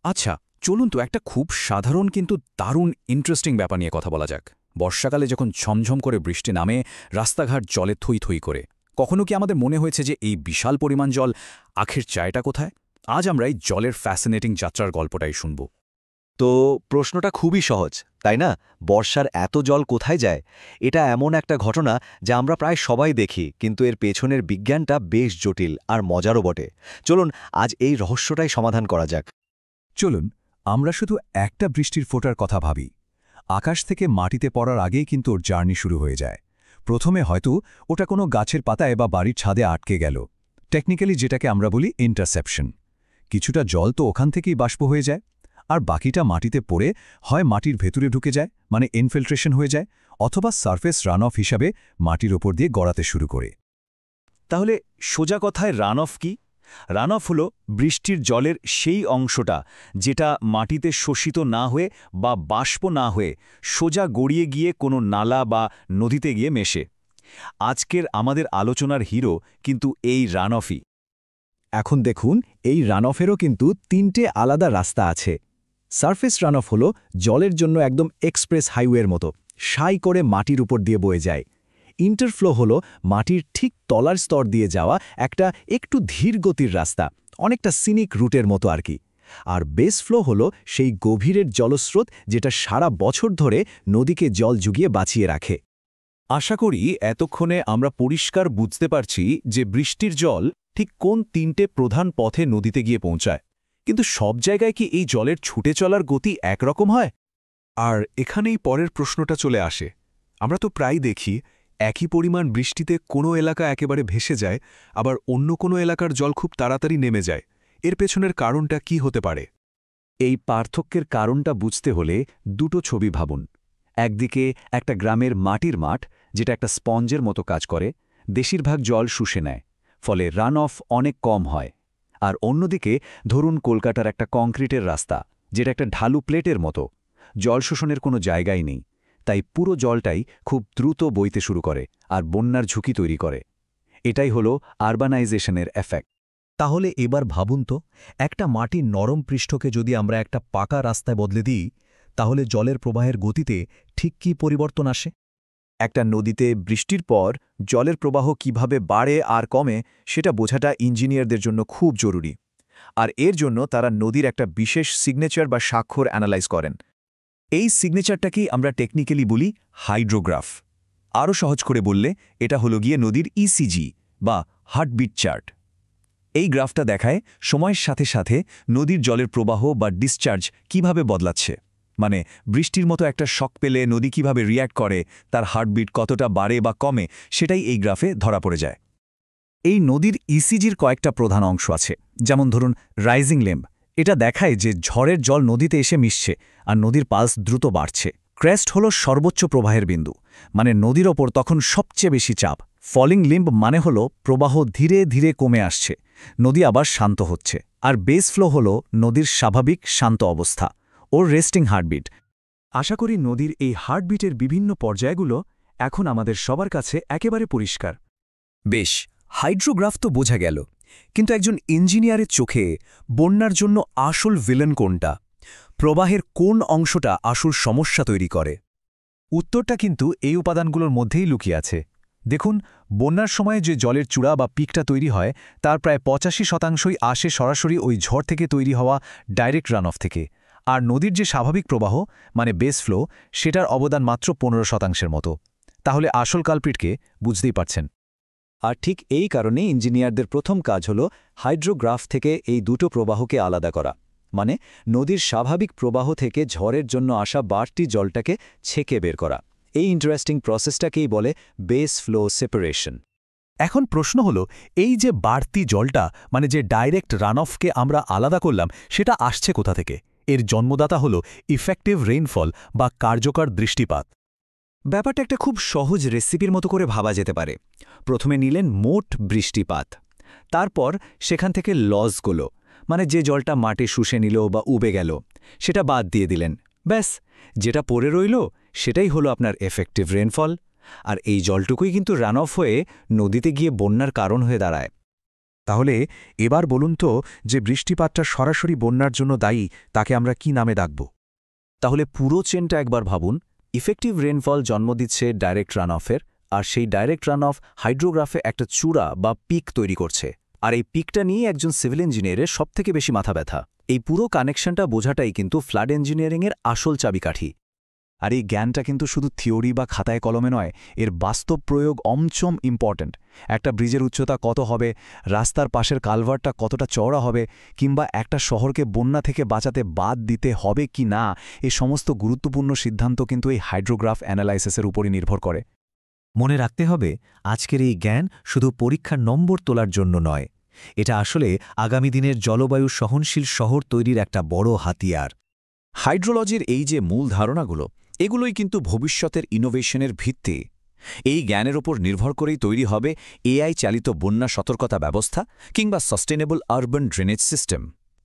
আচ্ছা, চলুন তো একটা খুব সাধারণ কিন্তু দারুণ ইন্টারেস্টিং ব্যাপার নিয়ে কথা বলা যাক। বর্ষাকালে যখন ঝমঝম করে বৃষ্টি নামে, রাস্তাঘাট জলে থই থই করে, কখনো কি আমাদের মনে হয়েছে যে এই বিশাল পরিমাণ জল আখের চায়টা কোথায়? আজ আমরা এই জলের ফ্যাসিনেটিং যাত্রার গল্পটাই শুনব। তো প্রশ্নটা খুবই সহজ, তাই না? বর্ষার এত জল কোথায় যায়? এটা এমন একটা ঘটনা যা আমরা প্রায় সবাই দেখি, কিন্তু এর পেছনের বিজ্ঞানটা বেশ জটিল আর মজারও বটে। চলুন আজ এই রহস্যটাই সমাধান করা যাক। চলুন আমরা শুধু একটা বৃষ্টির ফোঁটার কথা ভাবি। আকাশ থেকে মাটিতে পড়ার আগেই কিন্তু ওর জার্নি শুরু হয়ে যায়। প্রথমে হয়তো ওটা কোনো গাছের পাতায় বা বাড়ির ছাদে আটকে গেল, টেকনিক্যালি যেটাকে আমরা বলি ইন্টারসেপশন। কিছুটা জল তো ওখান থেকেই বাষ্প হয়ে যায়, আর বাকিটা মাটিতে পড়ে হয় মাটির ভেতরে ঢুকে যায়, মানে ইনফিল্ট্রেশন হয়ে যায়, অথবা সারফেস রান অফ হিসাবে মাটির ওপর দিয়ে গড়াতে শুরু করে। তাহলে সোজা কথায় রান অফ কি? রান অফ হল বৃষ্টির জলের সেই অংশটা যেটা মাটিতে শোষিত না হয়ে বা বাষ্প না হয়ে সোজা গড়িয়ে গিয়ে কোনো নালা বা নদীতে গিয়ে মেশে। আজকের আমাদের আলোচনার হিরো কিন্তু এই রান অফই। এখন দেখুন, এই রান অফেরও কিন্তু তিনটে আলাদা রাস্তা আছে। সারফেস রান অফ হল জলের জন্য একদম এক্সপ্রেস হাইওয়ের মতো, সাই করে মাটির উপর দিয়ে বয়ে যায়। ইন্টারফ্লো হল মাটির ঠিক তলার স্তর দিয়ে যাওয়া একটা একটু ধীর গতির রাস্তা, অনেকটা সিনিক রুটের মতো আর কি। আর বেস ফ্লো হল সেই গভীরের জলস্রোত যেটা সারা বছর ধরে নদীকে জল জুগিয়ে বাঁচিয়ে রাখে। আশা করি এতক্ষণে আমরা পরিষ্কার বুঝতে পারছি যে বৃষ্টির জল ঠিক কোন তিনটে প্রধান পথে নদীতে গিয়ে পৌঁছায়। কিন্তু সব জায়গায় কি এই জলের ছুটে চলার গতি একরকম হয়? আর এখানেই পরের প্রশ্নটা চলে আসে। আমরা তো প্রায় দেখি একই পরিমাণ বৃষ্টিতে কোনো এলাকা একেবারে ভেসে যায়, আবার অন্য কোনো এলাকার জল খুব তাড়াতাড়ি নেমে যায়। এর পেছনের কারণটা কি হতে পারে? এই পার্থক্যের কারণটা বুঝতে হলে দুটো ছবি ভাবুন। একদিকে একটা গ্রামের মাটির মাঠ, যেটা একটা স্পঞ্জের মতো কাজ করে, বেশিরভাগ জল শুষে নেয়, ফলে রান অফ অনেক কম হয়। আর অন্যদিকে ধরুন কলকাতার একটা কংক্রিটের রাস্তা, যেটা একটা ঢালু প্লেটের মতো, জল শোষণের কোনো জায়গাই নেই, তাই পুরো জলটাই খুব দ্রুত বইতে শুরু করে আর বন্যার ঝুঁকি তৈরি করে। এটাই হলো আরবানাইজেশনের এফেক্ট। তাহলে এবার ভাবুন তো, একটা মাটির নরম পৃষ্ঠকে যদি আমরা একটা পাকা রাস্তায় বদলে দিই, তাহলে জলের প্রবাহের গতিতে ঠিক কী পরিবর্তন আসে? একটা নদীতে বৃষ্টির পর জলের প্রবাহ কিভাবে বাড়ে আর কমে সেটা বোঝাটা ইঞ্জিনিয়ারদের জন্য খুব জরুরি। আর এর জন্য তারা নদীর একটা বিশেষ সিগনেচার বা স্বাক্ষর অ্যানালাইজ করেন। এই সিগনেচারটাকেই আমরা টেকনিক্যালি বলি হাইড্রোগ্রাফ। আরও সহজ করে বললে এটা হলো গিয়ে নদীর ইসিজি বা হার্টবিট চার্ট। এই গ্রাফটা দেখায় সময়ের সাথে সাথে নদীর জলের প্রবাহ বা ডিসচার্জ কিভাবে বদলাচ্ছে, মানে বৃষ্টির মতো একটা শক পেলে নদী কিভাবে রিয়্যাক্ট করে, তার হার্টবিট কতটা বাড়ে বা কমে, সেটাই এই গ্রাফে ধরা পড়ে যায়। এই নদীর ইসিজির কয়েকটা প্রধান অংশ আছে, যেমন ধরুন রাইজিং লেম্ব। এটা দেখায় যে ঝড়ের জল নদীতে এসে মিশছে আর নদীর পালস দ্রুত বাড়ছে। ক্রেস্ট হল সর্বোচ্চ প্রবাহের বিন্দু, মানে নদীর ওপর তখন সবচেয়ে বেশি চাপ। ফলিং লিম্ব মানে হল প্রবাহ ধীরে ধীরে কমে আসছে, নদী আবার শান্ত হচ্ছে। আর বেস ফ্লো হল নদীর স্বাভাবিক শান্ত অবস্থা, ওর রেস্টিং হার্টবিট। আশা করি নদীর এই হার্টবিটের বিভিন্ন পর্যায়গুলো এখন আমাদের সবার কাছে একেবারে পরিষ্কার। বেশ, হাইড্রোগ্রাফ তো বোঝা গেল, কিন্তু একজন ইঞ্জিনিয়ারের চোখে বন্যার জন্য আসল ভিলেন কোনটা? প্রবাহের কোন অংশটা আসল সমস্যা তৈরি করে? উত্তরটা কিন্তু এই উপাদানগুলোর মধ্যেই লুকিয়ে আছে। দেখুন, বন্যার সময়ে যে জলের চূড়া বা পিকটা তৈরি হয়, তার প্রায় 85% আসে সরাসরি ওই ঝড় থেকে তৈরি হওয়া ডাইরেক্ট রান অফ থেকে। আর নদীর যে স্বাভাবিক প্রবাহ, মানে বেস ফ্লো, সেটার অবদান মাত্র 15%-এর মতো। তাহলে আসল কালপ্রিটকে বুঝতেই পারছেন। আর ঠিক এই কারণে ইঞ্জিনিয়ারদের প্রথম কাজ হল হাইড্রোগ্রাফ থেকে এই দুটো প্রবাহকে আলাদা করা, মানে নদীর স্বাভাবিক প্রবাহ থেকে ঝড়ের জন্য আসা বাড়তি জলটাকে ছেঁকে বের করা। এই ইন্টারেস্টিং প্রসেসটাকেই বলে বেস ফ্লো সেপারেশন। এখন প্রশ্ন হলো, এই যে বাড়তি জলটা, মানে যে ডাইরেক্ট রান অফকে আমরা আলাদা করলাম, সেটা আসছে কোথা থেকে? এর জন্মদাতা হল ইফেক্টিভ রেইনফল বা কার্যকর বৃষ্টিপাত। ব্যাপারটা একটা খুব সহজ রেসিপির মতো করে ভাবা যেতে পারে। প্রথমে নিলেন মোট বৃষ্টিপাত, তারপর সেখান থেকে লসগুলো, মানে যে জলটা মাটি শুষে নিল বা উবে গেল, সেটা বাদ দিয়ে দিলেন। ব্যাস, যেটা পড়ে রইল সেটাই হলো আপনার এফেক্টিভ রেইনফল। আর এই জলটুকুই কিন্তু রান অফ হয়ে নদীতে গিয়ে বন্যার কারণ হয়ে দাঁড়ায়। তাহলে এবার বলুন তো, যে বৃষ্টিপাতটা সরাসরি বন্যার জন্য দায়ী, তাকে আমরা কি নামে ডাকব? তাহলে পুরো চেনটা একবার ভাবুন। ইফেক্টিভ রেনফল জন্ম দিচ্ছে ডাইরেক্ট রান অফের, আর সেই ডাইরেক্ট রান অফ হাইড্রোগ্রাফে একটা চূড়া বা পিক তৈরি করছে। আর এই পিকটা নিয়ে একজন সিভিল ইঞ্জিনিয়ারের সবথেকে বেশি মাথা ব্যথা। এই পুরো কানেকশনটা বোঝাটাই কিন্তু ফ্লাড ইঞ্জিনিয়ারিংয়ের আসল চাবিকাঠি। আর এই জ্ঞানটা কিন্তু শুধু থিওরি বা খাতায় কলমে নয়, এর বাস্তব প্রয়োগ অমচম ইম্পর্ট্যান্ট। একটা ব্রিজের উচ্চতা কত হবে, রাস্তার পাশের কালভারটা কতটা চওড়া হবে, কিংবা একটা শহরকে বন্যা থেকে বাঁচাতে বাদ দিতে হবে কি না, এই সমস্ত গুরুত্বপূর্ণ সিদ্ধান্ত কিন্তু এই হাইড্রোগ্রাফ অ্যানালাইসিসের উপরই নির্ভর করে। মনে রাখতে হবে, আজকের এই জ্ঞান শুধু পরীক্ষার নম্বর তোলার জন্য নয়, এটা আসলে আগামী দিনের জলবায়ু সহনশীল শহর তৈরির একটা বড় হাতিয়ার। হাইড্রোলজির এই যে মূল ধারণাগুলো, এগুলোই কিন্তু ভবিষ্যতের ইনোভেশনের ভিত্তি। এই জ্ঞানের ওপর নির্ভর করেই তৈরি হবে এআই চালিত বন্যা সতর্কতা ব্যবস্থা কিংবা সাস্টেনেবল আরবান ড্রেনেজ সিস্টেম।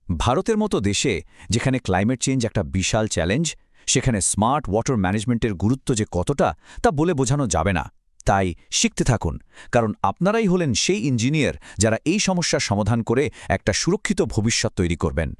ভারতের মতো দেশে, যেখানে ক্লাইমেট চেঞ্জ একটা বিশাল চ্যালেঞ্জ, সেখানে স্মার্ট ওয়াটার ম্যানেজমেন্টের গুরুত্ব যে কতটা, তা বলে বোঝানো যাবে না। তাই শিখতে থাকুন, কারণ আপনারাই হলেন সেই ইঞ্জিনিয়ার যারা এই সমস্যার সমাধান করে একটা সুরক্ষিত ভবিষ্যৎ তৈরি করবেন।